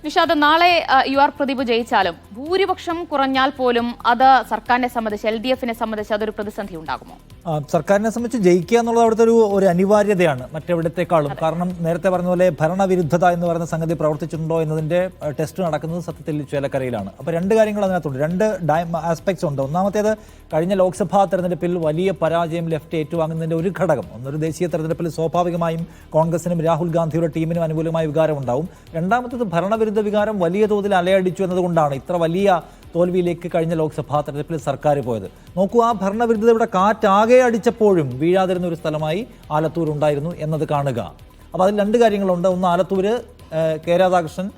നിഷാദ്, നാളെ UR പ്രദീപ് ജയിച്ചാലും ഭൂരിപക്ഷം കുറഞ്ഞാൽ പോലും അത് സർക്കാരിനെ സംബന്ധിച്ച് LDF-നെ സംബന്ധിച്ച് അതൊരു പ്രതിസന്ധി ഉണ്ടാകുമോ? സർക്കാരിനെ സംബന്ധിച്ച് ജയിക്കുക എന്നുള്ളത് അവിടുത്തെ ഒരു അനിവാര്യതയാണ് മറ്റെവിടത്തെക്കാളും. കാരണം നേരത്തെ പറഞ്ഞ പോലെ ഭരണവിരുദ്ധത എന്ന് പറയുന്ന സംഗതി പ്രവർത്തിച്ചിട്ടുണ്ടോ എന്നതിന്റെ ടെസ്റ്റ് നടക്കുന്നത് സത്യത്തിൽ ചേലക്കരയിലാണ്. അപ്പോൾ രണ്ട് കാര്യങ്ങൾ അതിനകത്തുണ്ട്, രണ്ട് ആസ്പെക്ട്സ് ഉണ്ട്. ഒന്നാമത്തേത്, കഴിഞ്ഞ ലോക്സഭാ തെരഞ്ഞെടുപ്പിൽ വലിയ പരാജയം ലെഫ്റ്റ് ഏറ്റുവാങ്ങുന്നതിന്റെ ഒരു ഘടകം, ഒന്നൊരു ദേശീയ തെരഞ്ഞെടുപ്പിൽ സ്വാഭാവികമായും കോൺഗ്രസിനും രാഹുൽ ഗാന്ധിയുടെ ടീമിനും അനുകൂലമായ വികാരം ഉണ്ടാവും. രണ്ടാമത്തേത്, ഭരണവിരുദ്ധ വികാരം വലിയ തോതിൽ അലയടിച്ചു എന്നതുകൊണ്ടാണ് ഇത്ര വലിയ തോൽവിയിലേക്ക് കഴിഞ്ഞ ലോക്സഭാ തെരഞ്ഞെടുപ്പിൽ സർക്കാർ പോയത്. നോക്കൂ, ആ ഭരണവിരുദ്ധതയുടെ കാറ്റാകെ അടിച്ചപ്പോഴും വീഴാതിരുന്ന ഒരു സ്ഥലമായി ആലത്തൂർ ഉണ്ടായിരുന്നു എന്നത് കാണുക. അപ്പോൾ അതിൽ രണ്ട് കാര്യങ്ങളുണ്ട്. ഒന്ന്, ആലത്തൂര് കെ രാധാകൃഷ്ണൻ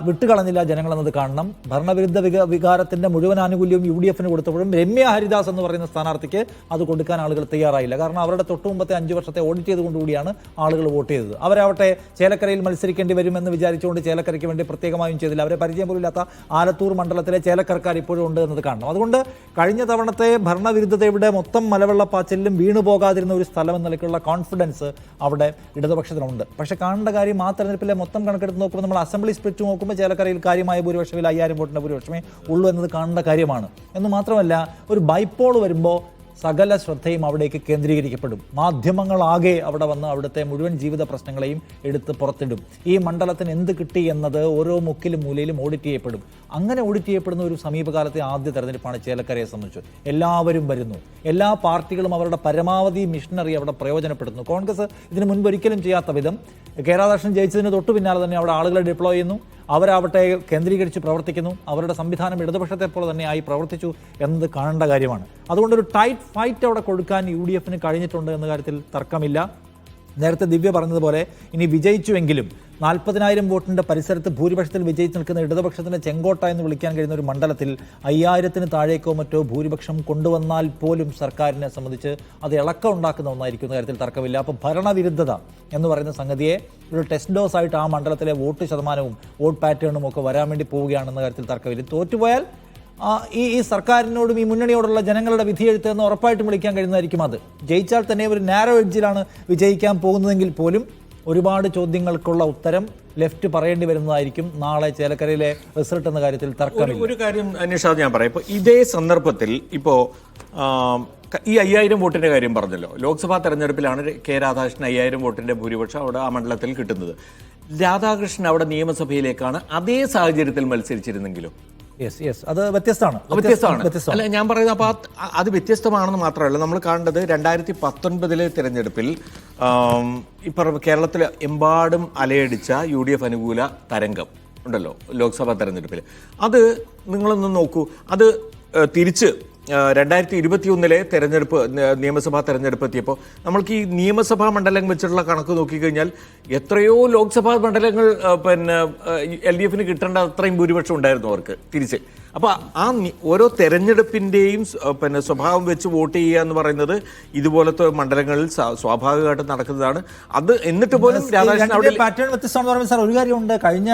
വിട്ടുകളഞ്ഞില്ല ജനങ്ങളെന്നത് കാണണം. ഭരണവിരുദ്ധ വികാരത്തിൻ്റെ മുഴുവൻ ആനുകൂല്യവും UDF-ന് കൊടുത്തപ്പോഴും രമ്യ ഹരിദാസ് എന്ന് പറയുന്ന സ്ഥാനാർത്ഥിക്ക് അത് കൊടുക്കാൻ ആളുകൾ തയ്യാറായില്ല. കാരണം അവരുടെ തൊട്ടുമുമ്പത്തെ 5 വർഷത്തെ ഓഡിറ്റ് ചെയ്തുകൊണ്ടുകൂടിയാണ് ആളുകൾ വോട്ട് ചെയ്തത്. അവരാവട്ടെ ചേലക്കരയിൽ മത്സരിക്കേണ്ടി വരുമെന്ന് വിചാരിച്ചുകൊണ്ട് ചേലക്കരയ്ക്ക് വേണ്ടി പ്രത്യേകമായും ചെയ്തില്ല. അവരെ പരിചയം പോലില്ലാത്ത ആലത്തൂർ മണ്ഡലത്തിലെ ചേലക്കരക്കാർ ഇപ്പോഴും ഉണ്ട് എന്നത് കാണണം. അതുകൊണ്ട് കഴിഞ്ഞ തവണത്തെ ഭരണവിരുദ്ധതയുടെ മൊത്തം മലവെള്ളപ്പാച്ചിലും വീണു പോകാതിരുന്ന ഒരു സ്ഥലം എന്ന നിലയ്ക്കുള്ള കോൺഫിഡൻസ് അവിടെ ഇടതുപക്ഷത്തിനുണ്ട്. പക്ഷേ കാണേണ്ട കാര്യം, ആ തെരഞ്ഞെടുപ്പിലെ മൊത്തം കണക്കെടുത്ത് നോക്കുമ്പോൾ നമ്മൾ അസംബ്ലി സ്പ്ലിറ്റ് നോക്കുമ്പോൾ ചേലക്കരയിൽ കാര്യമായ ഭൂരിപക്ഷത്തിൽ 5000 വോട്ടിൻ്റെ ഭൂരിപക്ഷമേ ഉള്ളൂ എന്നത് കാണേണ്ട കാര്യമാണ്. എന്ന് മാത്രമല്ല, ഒരു ബൈപ്പോൾ വരുമ്പോൾ സകല ശ്രദ്ധയും അവിടേക്ക് കേന്ദ്രീകരിക്കപ്പെടും. മാധ്യമങ്ങളാകെ അവിടെ വന്ന് അവിടുത്തെ മുഴുവൻ ജീവിത പ്രശ്നങ്ങളെയും എടുത്ത് പുറത്തിടും. ഈ മണ്ഡലത്തിന് എന്ത് കിട്ടി എന്നത് ഓരോ മുക്കിലും മൂലയിലും ഓഡിറ്റ് ചെയ്യപ്പെടും. അങ്ങനെ ഓഡിറ്റ് ചെയ്യപ്പെടുന്ന ഒരു സമീപകാലത്തെ ആദ്യ തെരഞ്ഞെടുപ്പാണ് ചേലക്കരയെ സംബന്ധിച്ച്. എല്ലാവരും വരുന്നു, എല്ലാ പാർട്ടികളും അവരുടെ പരമാവധി മിഷനറി അവിടെ പ്രയോജനപ്പെടുത്തുന്നു. കോൺഗ്രസ് ഇതിന് മുൻപ് ഒരിക്കലും ചെയ്യാത്ത വിധം കെ രാധാകൃഷ്ണൻ ജയിച്ചതിന് തൊട്ടു പിന്നാലെ തന്നെ അവിടെ ആളുകളെ ഡിപ്ലോയ് ചെയ്യുന്നു, അവരാവട്ടെ കേന്ദ്രീകരിച്ച് പ്രവർത്തിക്കുന്നു. അവരുടെ സംവിധാനം ഇടതുപക്ഷത്തെ പോലെ തന്നെ ആയി പ്രവർത്തിച്ചു എന്നത് കാണേണ്ട കാര്യമാണ്. അതുകൊണ്ടൊരു ടൈറ്റ് ഫൈറ്റ് അവിടെ കൊടുക്കാൻ UDF-ന് കഴിഞ്ഞിട്ടുണ്ട് എന്ന കാര്യത്തിൽ തർക്കമില്ല. നേരത്തെ ദിവ്യ പറഞ്ഞതുപോലെ ഇനി വിജയിച്ചുവെങ്കിലും 40,000 വോട്ടിൻ്റെ പരിസരത്ത് ഭൂരിപക്ഷത്തിൽ വിജയിച്ച് നിൽക്കുന്ന ഇടതുപക്ഷത്തിൻ്റെ ചെങ്കോട്ട എന്ന് വിളിക്കാൻ കഴിയുന്ന ഒരു മണ്ഡലത്തിൽ 5000-ന് താഴേക്കോ മറ്റോ ഭൂരിപക്ഷം കൊണ്ടുവന്നാൽ പോലും സർക്കാരിനെ സംബന്ധിച്ച് അത് ഇളക്കം ഉണ്ടാക്കുന്ന ഒന്നായിരിക്കുന്ന കാര്യത്തിൽ തർക്കമില്ല. അപ്പോൾ ഭരണവിരുദ്ധത എന്ന് പറയുന്ന സംഗതിയെ ഒരു ടെസ്റ്റ് ഡോസ് ആയിട്ട് ആ മണ്ഡലത്തിലെ വോട്ട് ശതമാനവും വോട്ട് പാറ്റേണും ഒക്കെ വരാൻ വേണ്ടി പോവുകയാണെന്ന കാര്യത്തിൽ തർക്കമില്ല. തോറ്റുപോയാൽ ഈ സർക്കാരിനോടും ഈ മുന്നണിയോടുള്ള ജനങ്ങളുടെ വിധിയെഴുത്ത് എന്ന് ഉറപ്പായിട്ടും വിളിക്കാൻ കഴിയുന്നതായിരിക്കും. അത് ജയിച്ചാൽ തന്നെ ഒരു നാരോ എഡ്ജിലാണ് വിജയിക്കാൻ പോകുന്നതെങ്കിൽ പോലും ഒരുപാട് ചോദ്യങ്ങൾക്കുള്ള ഉത്തരം ലെഫ്റ്റ് പറയേണ്ടി വരുന്നതായിരിക്കും നാളെ ചേലക്കരയിലെ റിസൾട്ട് എന്ന കാര്യത്തിൽ തർക്കമില്ല. ഒരു കാര്യം നിഷാദ് ഞാൻ പറയാം, ഇപ്പോൾ ഇതേ സന്ദർഭത്തിൽ ഇപ്പോൾ ഈ 5000 വോട്ടിന്റെ കാര്യം പറഞ്ഞല്ലോ, ലോക്സഭാ തെരഞ്ഞെടുപ്പിലാണ് കെ രാധാകൃഷ്ണൻ 5000 വോട്ടിന്റെ ഭൂരിപക്ഷം അവിടെ ആ മണ്ഡലത്തിൽ കിട്ടുന്നത്. രാധാകൃഷ്ണൻ അവിടെ നിയമസഭയിലേക്കാണ് അതേ സാഹചര്യത്തിൽ മത്സരിച്ചിരുന്നെങ്കിലും അത് വ്യത്യസ്തമാണ്. അല്ല, ഞാൻ പറയുന്നത് അപ്പോൾ അത് വ്യത്യസ്തമാണെന്ന് മാത്രമല്ല, നമ്മൾ കാണേണ്ടത് 2019 തെരഞ്ഞെടുപ്പിൽ ഇപ്പം കേരളത്തിൽ എമ്പാടും അലയടിച്ച UDF അനുകൂല തരംഗം ഉണ്ടല്ലോ ലോക്സഭാ തെരഞ്ഞെടുപ്പിൽ. അത് നിങ്ങളൊന്ന് നോക്കൂ, അത് തിരിച്ച് 2021 തെരഞ്ഞെടുപ്പ് നിയമസഭാ തെരഞ്ഞെടുപ്പ് എത്തിയപ്പോൾ നമ്മൾക്ക് ഈ നിയമസഭാ മണ്ഡലം വെച്ചിട്ടുള്ള കണക്ക് നോക്കിക്കഴിഞ്ഞാൽ എത്രയോ ലോക്സഭാ മണ്ഡലങ്ങൾ LDF-ന് കിട്ടേണ്ട അത്രയും ഭൂരിപക്ഷം ഉണ്ടായിരുന്നു അവർക്ക് തിരിച്ച്. അപ്പോൾ ആ ഓരോ തെരഞ്ഞെടുപ്പിൻ്റെയും സ്വഭാവം വെച്ച് വോട്ട് ചെയ്യുക എന്ന് പറയുന്നത് ഇതുപോലത്തെ മണ്ഡലങ്ങളിൽ സ്വാഭാവികമായിട്ട് നടക്കുന്നതാണ്. അത് എന്നിട്ട് പോലും പാറ്റേൺ വ്യത്യസ്തമാണെന്ന് പറയുമ്പോൾ സാർ ഒരു കാര്യമുണ്ട്, കഴിഞ്ഞ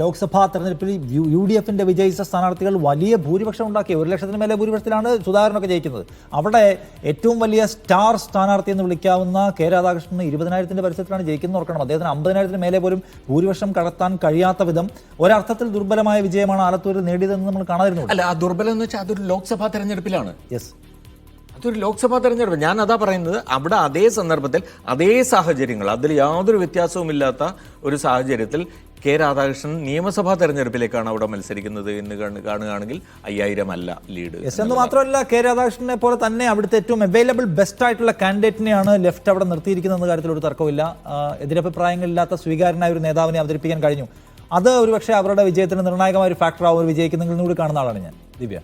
ലോക്സഭാ തെരഞ്ഞെടുപ്പിൽ UDF-ന്റെ വിജയിച്ച സ്ഥാനാർത്ഥികൾ വലിയ ഭൂരിപക്ഷം ഉണ്ടാക്കി. 1,00,000-ന് മേലെ ഭൂരിപക്ഷത്തിലാണ് സുധാകരനൊക്കെ ജയിക്കുന്നത്. അവിടെ ഏറ്റവും വലിയ സ്റ്റാർ സ്ഥാനാർത്ഥി എന്ന് വിളിക്കാവുന്ന കെ രാധാകൃഷ്ണൻ 20,000-ന്റെ പരിസരത്തിലാണ് ജയിക്കുന്നത്. ഓർക്കണം, അദ്ദേഹത്തിന് 50,000-ന് മേലെ പോലും ഭൂരിപക്ഷം കടത്താൻ കഴിയാത്ത വിധം ഒരർത്ഥത്തിൽ ദുർബലമായ വിജയമാണ് ആലത്തൂരിൽ നേടിയതെന്ന് നമ്മൾ കാണാതിരുന്നു. അല്ല, ആ ദുർബലം എന്ന് വെച്ചാൽ അതൊരു ലോക്സഭാ തെരഞ്ഞെടുപ്പിലാണ്. അതൊരു ലോക്സഭാ തെരഞ്ഞെടുപ്പ്. ഞാൻ അതാ പറയുന്നത്, അവിടെ അതേ സന്ദർഭത്തിൽ അതേ സാഹചര്യങ്ങൾ, അതിൽ യാതൊരു വ്യത്യാസവുമില്ലാത്ത ഒരു സാഹചര്യത്തിൽ കെ രാധാകൃഷ്ണൻ നിയമസഭാ തെരഞ്ഞെടുപ്പിലേക്കാണ് അവിടെ മത്സരിക്കുന്നത് എന്ന് കാണുകയാണെങ്കിൽ 5000 അല്ല ലീഡ് എന്ന് മാത്രമല്ല, കെ രാധാകൃഷ്ണനെ പോലെ തന്നെ അവിടുത്തെ ഏറ്റവും അവൈലബിൾ ബെസ്റ്റ് ആയിട്ടുള്ള കാൻഡിഡേറ്റിനെയാണ് ലെഫ്റ്റ് അവിടെ നിർത്തിയിരിക്കുന്ന കാര്യത്തിൽ ഒരു തർക്കമില്ല. എതിരഭിപ്രായങ്ങളില്ലാത്ത സ്വീകാര്യനായ ഒരു നേതാവിനെ അവതരിപ്പിക്കാൻ കഴിഞ്ഞു. അത് ഒരുപക്ഷെ അവരുടെ വിജയത്തിന് നിർണായകമായ ഒരു ഫാക്ടർ ആവും. വിജയിക്കുന്നെങ്കിൽ കൂടി കാണുന്ന ആളാണ് ഞാൻ. ദിവ്യ.